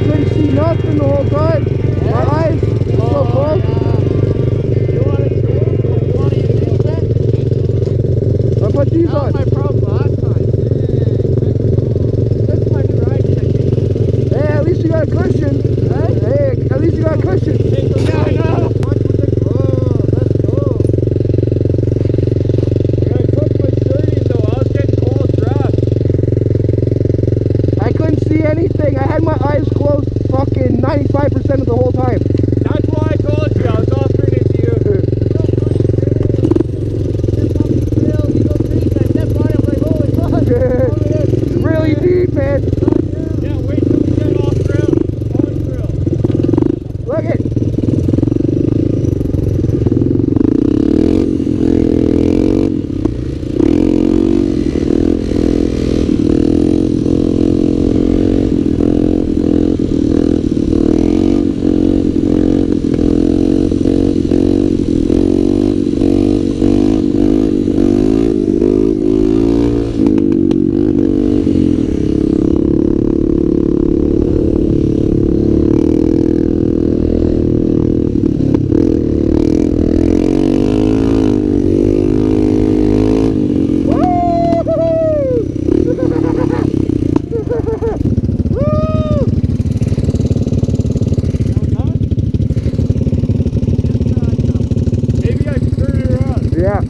couldn't see nothing the whole time. Yeah. My eyes were so close. You want to change? You want to use that? I put these That was on. my problem last time. This is my new ride technique. Hey, at least you got a cushion. Right? Hey, at least you got a cushion. Yeah, I know. Oh, let's go. I gotta cook my shirting though. I was getting cold dressed. I couldn't see anything. I had my eyes closed fucking 95% of the whole time. That's why I told you. I was offering it to you. It's really deep, man. Yeah, wait till we get off trail. On trail. Look it. Maybe I can turn it around. Yeah.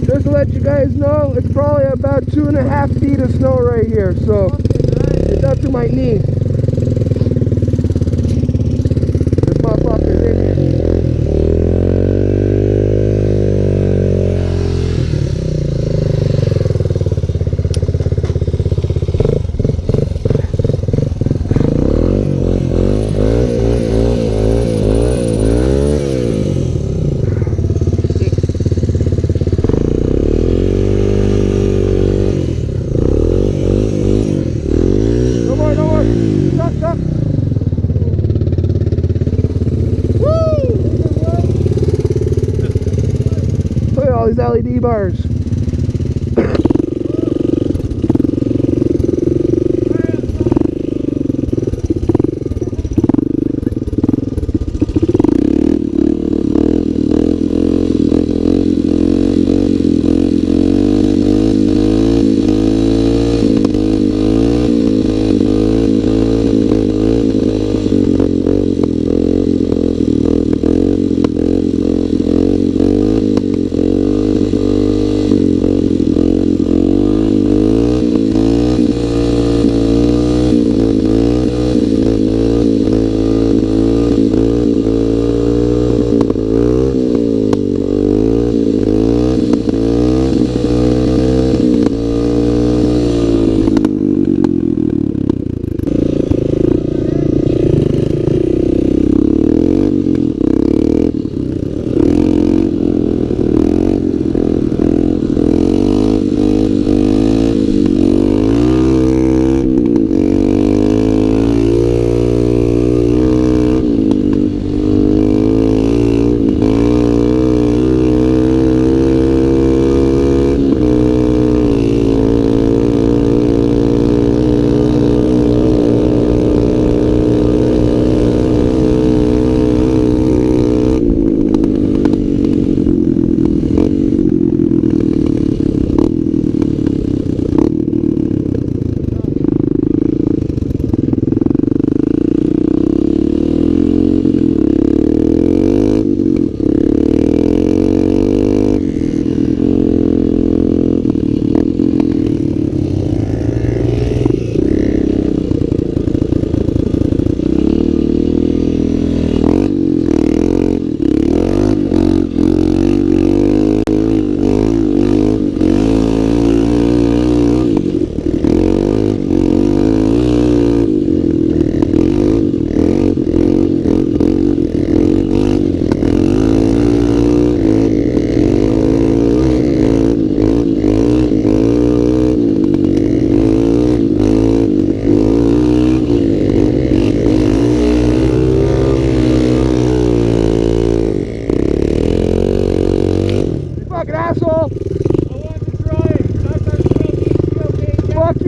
Just to let you guys know, it's probably about 2.5 feet of snow right here, so it's up to my knee. This motherfucker's in here. No more, no more. Stop, stop. Woo! Look at all these LED bars.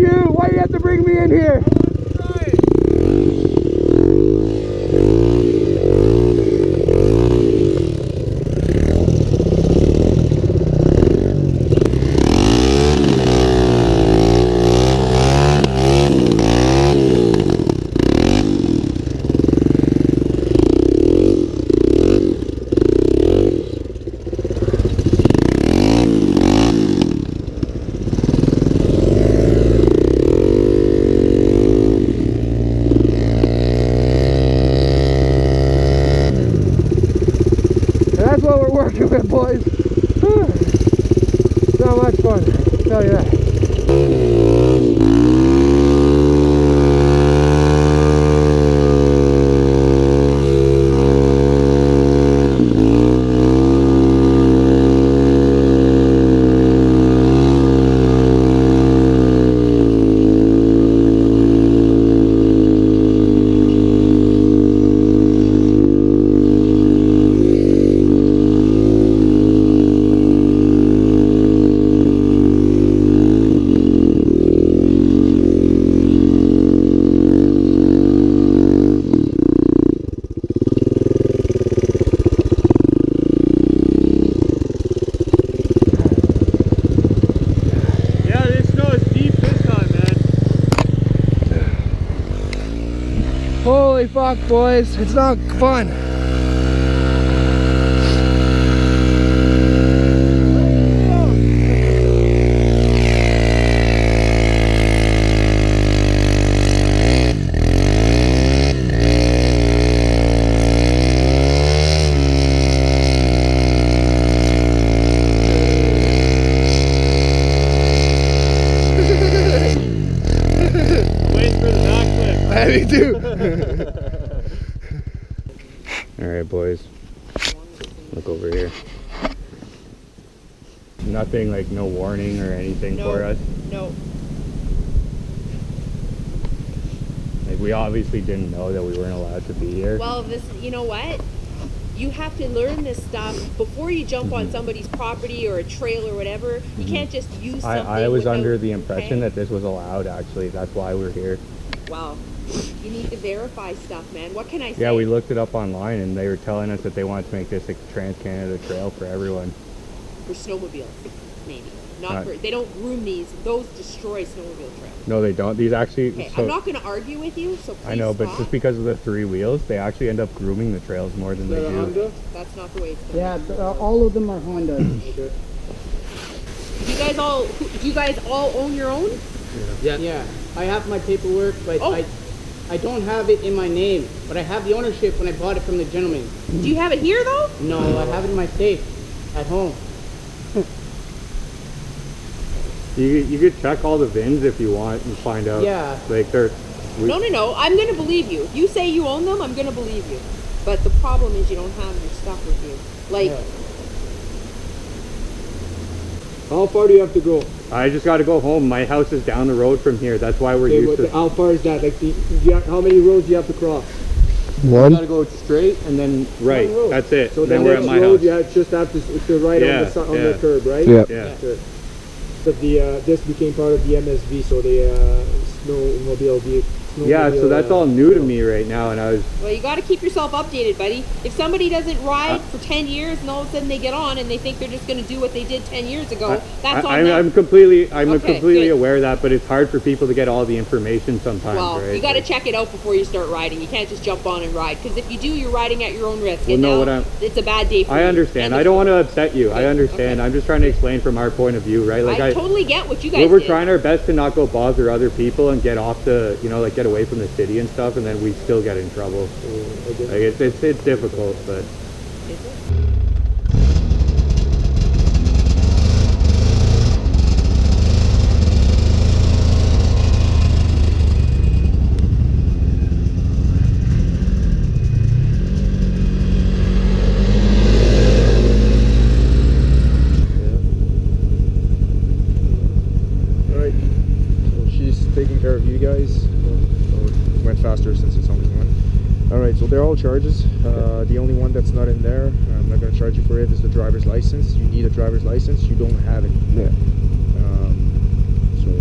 you? Why do you have to bring me in here? That's what we're working with, boys. It's not much fun, I'll tell you that. Holy fuck, boys, it's not fun. Me too. All right, boys. Look over here. Nothing, like no warning or anything for us. No. Like we obviously didn't know that we weren't allowed to be here. Well, this, you know what? You have to learn this stuff before you jump on somebody's property or a trail or whatever. You can't just use something. I was under the impression that this was allowed. Actually, that's why we're here. Wow. You need to verify stuff, man. What can I say? Yeah, we looked it up online and they were telling us that they wanted to make this a Trans-Canada trail for everyone. For snowmobiles, maybe. Not for, they don't groom these. Those destroy snowmobile trails. No, they don't. These actually... Okay, so, I'm not going to argue with you, so please I know, but stop. just because of the 3 wheels, they actually end up grooming the trails more than they do. Honda? That's not the way it's done. Yeah, all of them are Honda. Okay. Do you guys all own your own? Yeah. Yeah, I have my paperwork, but Oh. I don't have it in my name, but I have the ownership when I bought it from the gentleman. Do you have it here, though? No, I have it in my safe at home. You could check all the VINs if you want and find out. Yeah. Like they're... No. I'm going to believe you. If you say you own them, I'm going to believe you. But the problem is you don't have your stuff with you. Like... Yeah. How far do you have to go? I just got to go home. My house is down the road from here. That's why we're used to... How far is that? Like, how many roads do you have to cross? One. You gotta go straight and then Right, one road. that's it. So then the we're at next my road, house. you just have to right Yeah, on yeah. the curb, right? Yeah. Yeah. Good. But this became part of the MSV, so the snowmobile. Yeah, so that's all new to me right now, and I was... Well, you got to keep yourself updated, buddy. If somebody doesn't ride for 10 years and all of a sudden they get on and they think they're just going to do what they did 10 years ago, that's on them. I'm completely Okay, completely good. aware of that, but it's hard for people to get all the information sometimes, Well, right? you got to check it out before you start riding. You can't just jump on and ride, because if you do, you're riding at your own risk. Well, and no, now it's a bad day for you. I understand. End I of don't want story. to upset you. I Okay, understand. okay. I'm just trying to explain from our point of view, right? Like I totally get what you guys we're did. trying our best to not go bother other people and get off the, like get away from the city and stuff, and then we still get in trouble. Like it's difficult, but. Alright, so she's taking care of you guys. So it went faster since it's only one. Alright, so they're all charges. The only one that's not in there, I'm not going to charge you for it, is the driver's license. You need a driver's license, you don't have it. Yeah. So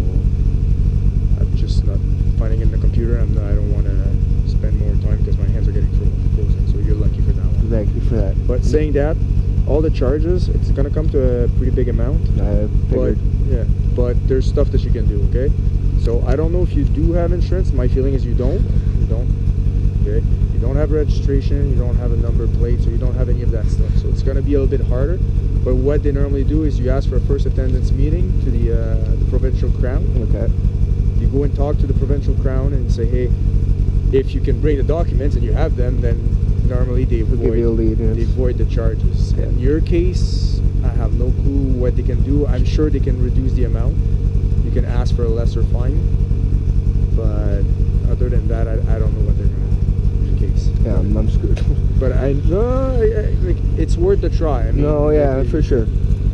finding it in the computer. I don't want to spend more time because my hands are getting frozen. So you're lucky for that one. Thank you for that. But saying that, all the charges, it's gonna come to a pretty big amount. I But figured. yeah, but there's stuff that you can do. Okay, so I don't know if you do have insurance. My feeling is you don't. You don't. Okay, you don't have registration. You don't have a number plate, so you don't have any of that stuff. So it's gonna be a little bit harder. But what they normally do is you ask for a first attendance meeting to the provincial crown. Okay. You go and talk to the provincial crown and say, hey, if you can bring the documents and you have them, then normally they We'll give you a lead, yes. they void the charges. In your case, I have no clue what they can do. I'm sure they can reduce the amount. You can ask for a lesser fine, but other than that, I don't know what they're gonna do in your case. Yeah, I'm screwed. But like, it's worth the try. I mean, No, yeah, for sure.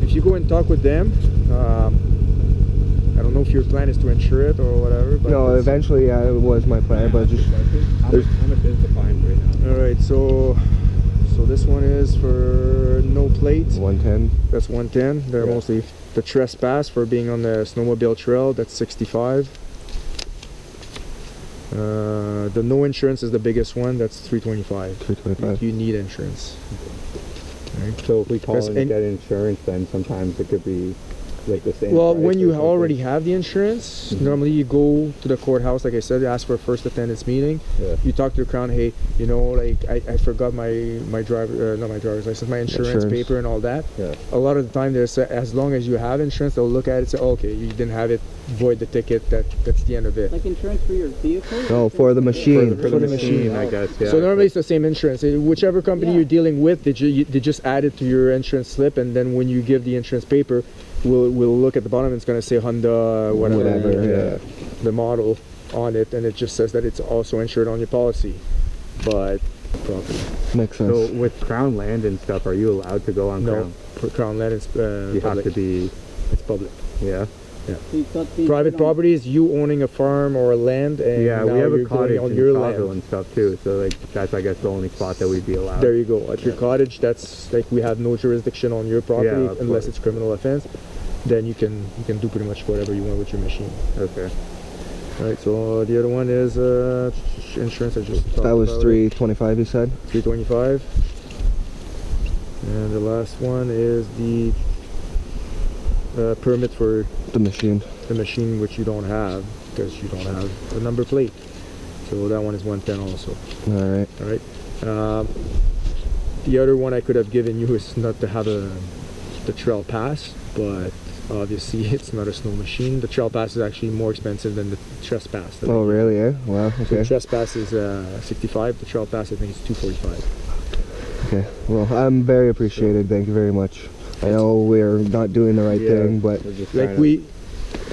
if you go and talk with them, I don't know if your plan is to insure it or whatever. But No, it's- eventually, yeah, it was my plan, but just How much is the fine right now? All right, so this one is for no plate. 110. That's 110. They're Yeah. mostly the trespass for being on the snowmobile trail. That's 65. The no insurance is the biggest one. That's 325. 325. You need insurance. So if we call Because and any- get insurance, then sometimes it could be like the same. Well, price when or you something. already have the insurance, normally you go to the courthouse, like I said, you ask for a first attendance meeting. Yeah. You talk to the crown, hey, you know, like I forgot my driver, not my driver's license, my insurance paper and all that. Yeah. A lot of the time, there's as long as you have insurance, they'll look at it and say, okay, you didn't have it, void the ticket. That's the end of it. Like insurance for your vehicle? No, for the machine. For the machine, I guess. Yeah. So normally it's the same insurance. Whichever company Yeah. you're dealing with, they just add it to your insurance slip, and then when you give the insurance paper, we'll look at the bottom. It's gonna say Honda, Whatever, yeah. the model on it, and it just says that it's also insured on your policy. But property. Makes sense. So with Crown land and stuff, are you allowed to go on No, Crown? Crown land is You have public. to be. It's public. Yeah. So you got the Private property is you owning a farm or a land, and Yeah, now we have a you're going cottage on in your Shawville land. and stuff too. So like that's I guess the only spot that we'd be allowed. There you go. At your cottage, that's like we have no jurisdiction on your property Yeah, of unless course. it's criminal offense. Then you can do pretty much whatever you want with your machine. Okay. All right. So the other one is insurance. I just talked That was about 325, you said? 325. And the last one is the permit for The machine. the machine, which you don't have because you don't have a number plate. So that one is 110 also. All right. All right. The other one I could have given you is not to have the trail pass, but obviously it's not a snow machine. The trail pass is actually more expensive than the trespass. Oh, really, eh? Wow, So okay. the trespass is 65. The trail pass I think is 245. Okay. Well, I'm very appreciated. Thank you very much. I know we're not doing the right Yeah. thing, but We're just Like trying to-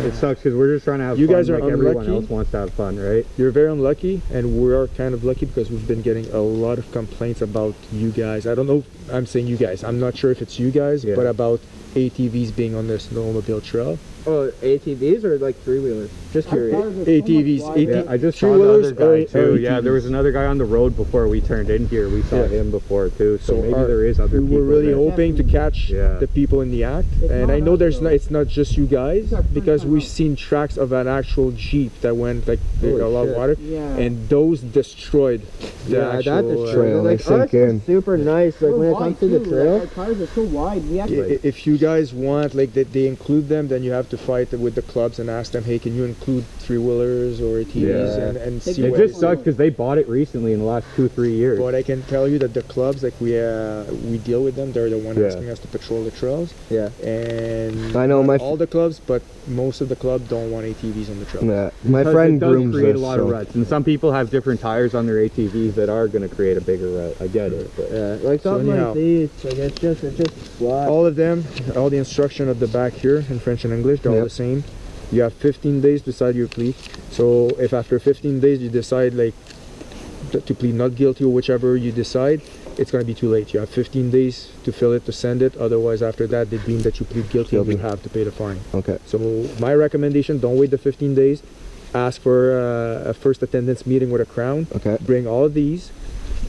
it sucks because we're just trying to have You fun. guys are like everyone unlucky. else wants to have fun, right? You're very unlucky, and we are kind of lucky because we've been getting a lot of complaints about you guys. I don't know. I'm saying you guys. I'm not sure if it's you guys, Yeah. but about ATVs being on the snowmobile trail. Oh, ATVs or like 3-wheelers? Just curious. ATVs. Yeah, I just saw the Three-wheelers other guy or too. Yeah, there was ATVs? another guy on the road before we turned in here. We saw Yeah. him before too. So, maybe our- there is other we people. were really that- hoping to catch Yeah. the people in the act, It's and not I know us, there's though. not. It's not just you guys It's our first because time we've out. seen tracks of an actual Jeep that went like Holy a lot of shit. water, Yeah. and those destroyed the Yeah, actual. that destroyed. trail, Like they sink us is in. super nice. Like Oh, when it comes to the trail. Our cars are so wide. We have If you guys want, like, that they include them, then you have to fight with the clubs and ask them, hey, can you include 3-wheelers or ATVs Yeah. and They see It what just sucks because they bought it recently in the last 2-3 years. But I can tell you that the clubs, like we deal with them, they're the one Yeah. asking us to patrol the trails. Yeah. And I know not my all the clubs, but most of the club don't want ATVs on the trail. yeah, my Because friend it does grooms create this, a lot of so- ruts, and some people have different tires on their ATVs that are going to create a bigger rut. I get it. But Yeah, like So something anyhow. like these. Like it's just flat. All of them, all the instruction at the back here in French and English, they're all Yep. the same. You have 15 days to decide your plea. So if after 15 days you decide like to plead not guilty or whichever you decide, it's going to be too late. You have 15 days to fill it, to send it. Otherwise, after that, they deem that you plead guilty and you have to pay the fine. Okay. So my recommendation, don't wait the 15 days. Ask for a first attendance meeting with a crown. Okay. Bring all of these.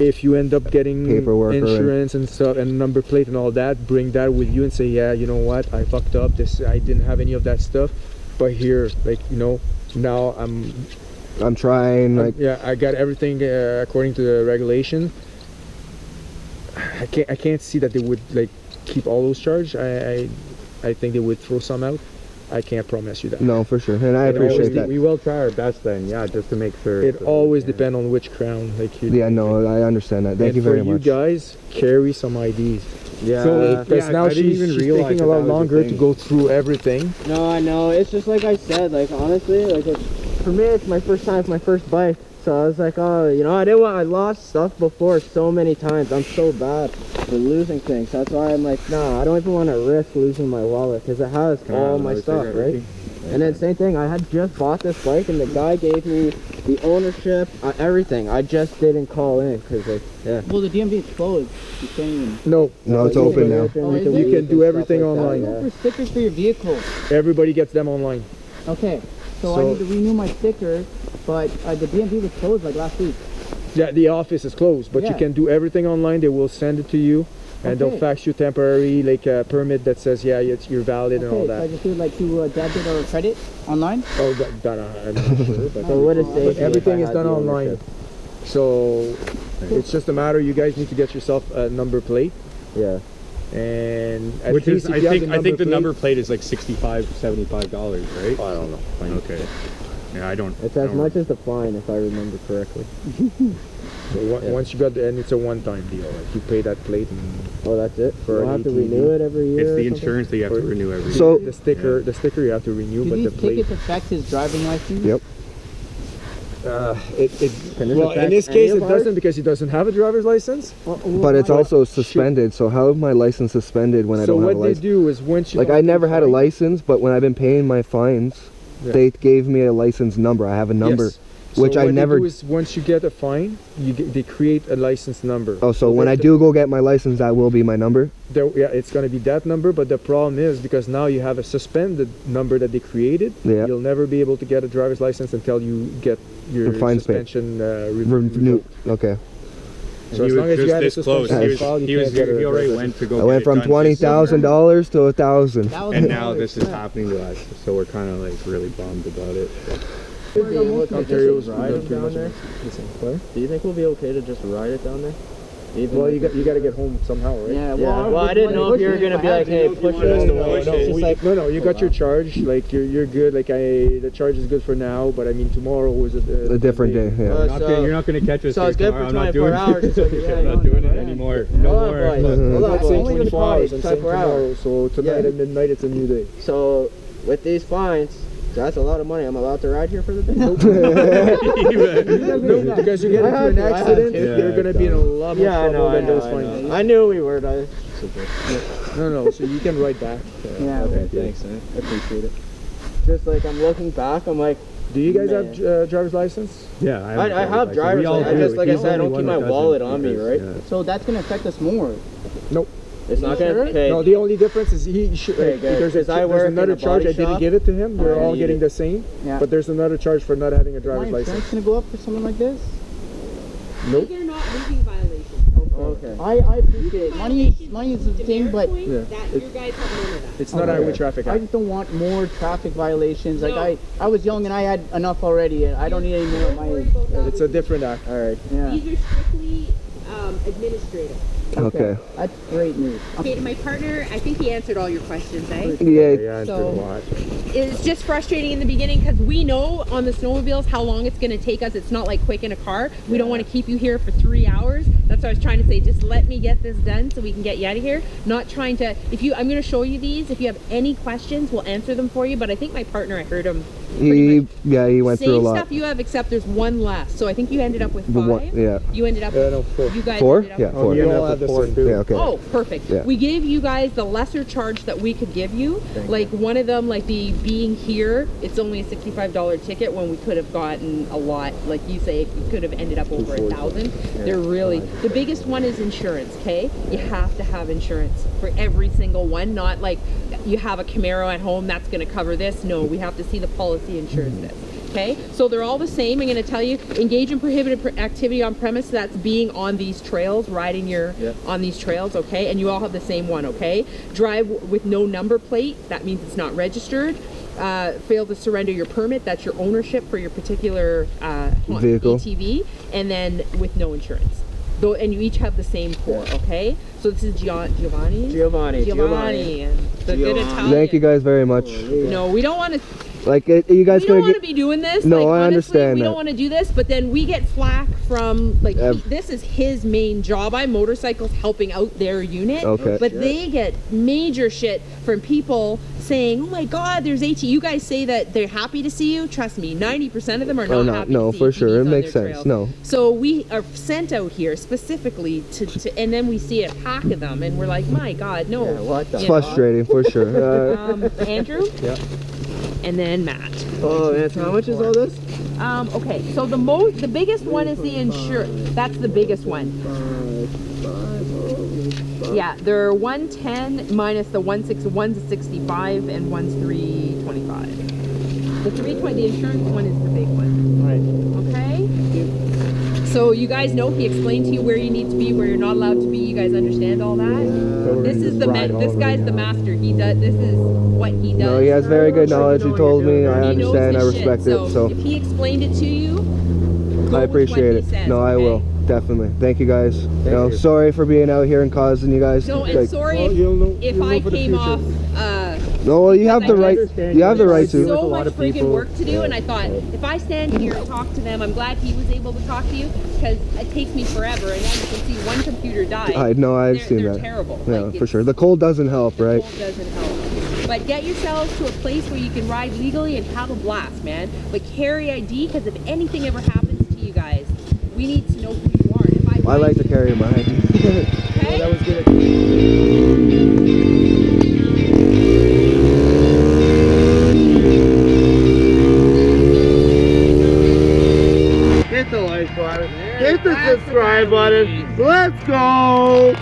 If you end up getting Paperwork or insurance and stuff and number plate and all that, bring that with you and say, yeah, you know what, I fucked up. I didn't have any of that stuff, but here, like, you know, now I'm trying. Like, yeah, I got everything according to the regulation. I can't see that they would like keep all those charged. I think they would throw some out. I can't promise you that. no, for sure, and I It appreciate always- that. We will try our best then, yeah, just to make sure. It always depends on which crown. Like you. Yeah, no, I understand that. Thank and you very for much. you guys, carry some IDs. Yeah. So because now I didn't she's even realize taking a that lot was a longer to thing. go through everything. No, I know. It's just like I said. Like honestly, like for me, it's my first time, it's my first bike. So I was like, oh, you know, I lost stuff before so many times. I'm so bad for losing things. That's why I'm like, nah, I don't even want to risk losing my wallet because it has all my stuff, right? And then same thing, I had just bought this bike and the guy gave me the ownership, everything. I just didn't call in because like, yeah. Well, the DMV is closed. You can't even. No, No, it's open now. Oh, is you it? can do everything online. Go for stickers for your vehicle. Everybody gets them online. Okay, so I So- need to renew my sticker, but the DMV was closed like last week. Yeah, the office is closed, but you Yeah. can do everything online. They will send it to you, and they'll Okay. fax you temporary like a permit that says you're valid and all Okay, so I that. just do like to debit or credit online. Oh, that I'm not sure, but, So what is safe? but everything is done online. So it's just a matter. You guys need to get yourself a number plate, Yeah. and at Which least is, if I you have think, I think the plate- number plate is like $65, $75, right? I don't know. Okay. Yeah, I don't. It's I as don't- much as the fine, if I remember correctly. So once you got and it's a one-time deal. Like you pay that plate, and Oh, that's it? For You an have to ATV. renew it every year? It's or the something? insurance that you have to renew every So- year. the sticker you have to renew, Do but the these plate. tickets affect his driving license? Yep. Can this Well, in affect this any case, of it ours? doesn't because he doesn't have a driver's license. But it's also suspended. So how is my license suspended when I So don't have a what they license? do is once you Like don't I pay never had a fine- license, but when I've been paying my fines, Yeah. they gave me a license number. I have a number, Yes. which so I what never. They do is once you get a fine, they create a license number. Oh, so when they- I do go get my license, that will be my number. yeah, it's going to be that number. But the problem is because now you have a suspended number that they created. Yeah. You'll never be able to get a driver's license until you get your The fines paid. suspension New. Okay. So He as was long as you just had a this close. suspension He filed, you can't get a he already driver's went to go. I get went it from done. $20,000 to $1,000. That was And the now only this is thing. happening to us, so we're kind of like really bummed about it. Ontario's ride them pretty down much there? the same. What? Do you think we'll be okay to just ride it down there? Even Well, like you got to get home somehow, right? Yeah, Yeah, well, I didn't know if you were gonna be like, hey, push us to No, push no, it. it's like no, you got your charge. Like you're good. Like the charge is good for now, but I mean tomorrow is A different day. Yeah. You're not gonna catch us. so here it's good tomorrow. for I'm not 24 doing hours, so yeah, I'm not you doing know, it yeah. anymore. Hold No on, more. boys. I'm Hold on, not saying only gonna 24 hours. find I'm saying 24 hours. tomorrow. So tonight Yeah. at midnight, it's a new day. So with these fines, that's a lot of money. I'm allowed to ride here for the day? No, because you get into an accident, to. you're gonna be in a lot more Yeah, I know, trouble I than those know, I fines. know. I knew we were. No, so you can ride back. Yeah. Okay, thanks, man. I appreciate it. Just like I'm looking back, I'm like, Do you guys Man. have driver's license? Yeah, I have driver's license. I just, like I said, I don't keep my wallet on me, right? So that's gonna affect us more. Nope. It's not gonna. Okay. No, the only difference is he should. Okay, good. There's, Because I work there's in another a charge. body I didn't shop. give it to him. They're I all need getting it. the same. Yeah. But there's another charge for not having a My driver's insurance license. gonna go up for something like this? Nope. They're not moving violations. Okay. I appreciate it. Money is the thing, but Point, Yeah. that you guys have none of that. It's not highway traffic I act. just don't want more traffic violations. Like No. I was young and I had enough already, and I don't need any more at Don't my worry age. about that. It's a different act. All right. Yeah. These are strictly administrative. Okay. That's great news. Okay, to my partner, I think he answered all your questions, eh? Yeah. Yeah, it's So- a lot. It's just frustrating in the beginning because we know on the snowmobiles how long it's going to take us. It's not like quick in a car. We don't want to keep you here for 3 hours. That's what I was trying to say. Just let me get this done so we can get you out of here. Not trying to, I'm going to show you these. If you have any questions, we'll answer them for you. But I think my partner, I heard him. He went through a Same lot. stuff you have, except there's one less. So I think you ended up with 5. The one, yeah. You ended up No, 4. you guys 4? ended up Yeah, with 4. you ended all up have with the 4 same. too. Yeah, okay. Oh, perfect. Yeah. We gave you guys the lesser charge that we could give you. Like one of them, like the being here, it's only a $65 ticket when we could have gotten a lot. Like you say, it could have ended up over 1,000. They're really, the biggest one is insurance, okay? You have to have insurance for every single one, not like you have a Camaro at home, that's gonna cover this. No, we have to see the policy insures this. Okay, so they're all the same. I'm going to tell you, engage in prohibited activity on premise. That's being on these trails, riding on these trails. Okay, and you all have the same one. Okay, drive with no number plate. That means it's not registered. fail to surrender your permit, that's your ownership for your particular Vehicle. ATV, and then with no insurance. Though, and you each have the same core, okay? So this is Giovanni. Giovanni. And the good Italian. Thank you guys very much. No, we don't want to. Like, you guys We don't gonna want to get. be doing this. No, like, I honestly, understand we that. don't want to do this, but then we get flack from like this is his main job. I motorcycles helping out their unit. Okay. But they get major shit from people saying, "Oh my God, there's AT." You guys say that they're happy to see you. Trust me, 90% of them are not happy. No, to see for sure. ATVs It on makes their sense. trails. No. So we are sent out here specifically to and then we see a pack of them, and we're like, "My God, no!" Yeah, what the It's You know? frustrating for sure. Andrew. Yeah. And then Matt. Oh man, so how much is all this? Okay, so the biggest one is the insurance. That's the biggest one. Yeah, they're 110 minus the 160. One's a 65 and one's 325. The 320, the insurance one is the big one. Right. Okay. So you guys know he explained to you where you need to be, where you're not allowed to be. You guys understand all that? So we're This gonna is just the ride all this over guy's now. the master. He does. This is what he does. No, he has very good knowledge. He told me. I He knows understand. I his shit, respect it. So if he explained it to you, go I with appreciate what it. he says, No, I okay? will. Definitely. Thank you guys. you. Sorry for being out here and causing you guys. No, and like, sorry Well, you'll know- if you'll know I for the came future. off. no, well, you have the I right. understand You have the you right guys do to. with a So lot much of freaking people. work to do, and I thought if I stand here and talk to them, I'm glad he was able to talk to you because it takes me forever. And now you can see one computer died. I know. I've seen They're that. terrible. Yeah, Like, for it's- sure. The cold doesn't help, the right? cold doesn't help. But get yourselves to a place where you can ride legally and have a blast, man. But carry ID because if anything ever happens to you guys, we need to know who you are. And if I like to carry my ID. Okay? That was good. Hit the like button. Hit the subscribe button. Let's go.